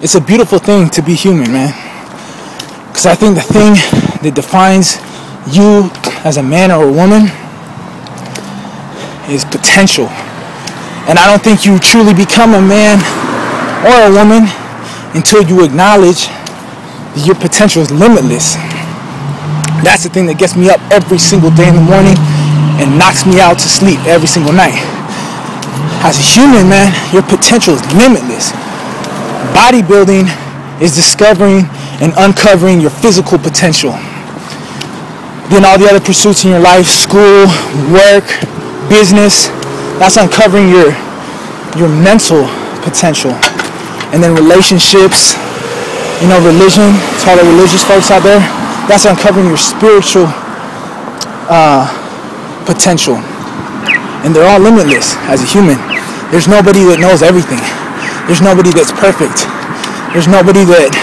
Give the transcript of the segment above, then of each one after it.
It's a beautiful thing to be human, man. Because I think the thing that defines you as a man or a woman is potential. And I don't think you truly become a man or a woman until you acknowledge that your potential is limitless. That's the thing that gets me up every single day in the morning and knocks me out to sleep every single night. As a human, man, your potential is limitless. Bodybuilding is discovering and uncovering your physical potential. Then all the other pursuits in your life, school, work, business, that's uncovering your mental potential. And then relationships, religion, to all the religious folks out there, that's uncovering your spiritual potential. And they're all limitless as a human. There's nobody that knows everything. There's nobody that's perfect. There's nobody that,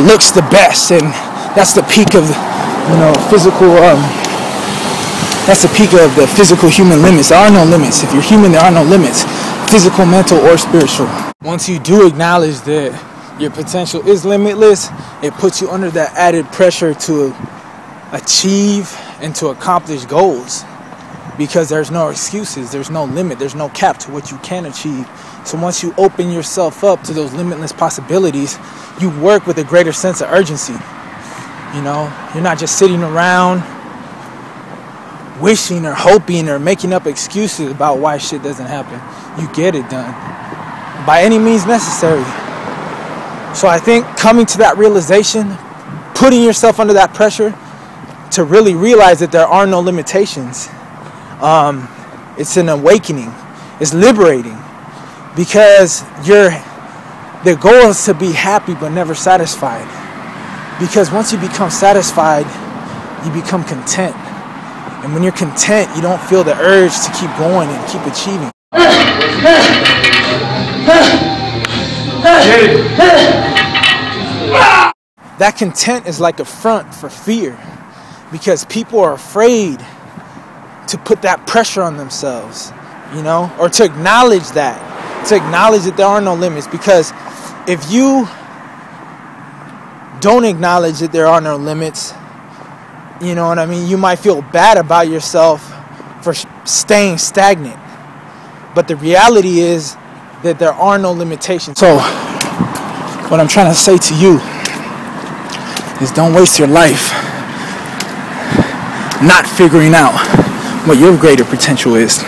looks the best, and that's the peak of, physical, that's the peak of the physical human limits. There are no limits. If you're human, there are no limits, physical, mental, or spiritual. Once you do acknowledge that your potential is limitless, it puts you under that added pressure to achieve and to accomplish goals. Because there's no excuses, there's no limit, there's no cap to what you can achieve. So once you open yourself up to those limitless possibilities, you work with a greater sense of urgency. You're not just sitting around wishing or hoping or making up excuses about why shit doesn't happen. You get it done by any means necessary. So I think coming to that realization, putting yourself under that pressure to really realize that there are no limitations, it's an awakening. It's liberating, because the goal is to be happy but never satisfied. Because once you become satisfied, you become content. And when you're content, you don't feel the urge to keep going and keep achieving. That content is like a front for fear, because people are afraid to put that pressure on themselves, or to acknowledge that there are no limits. Because if you don't acknowledge that there are no limits, you might feel bad about yourself for staying stagnant. But the reality is that there are no limitations. So what I'm trying to say to you is, don't waste your life not figuring out what your greater potential is.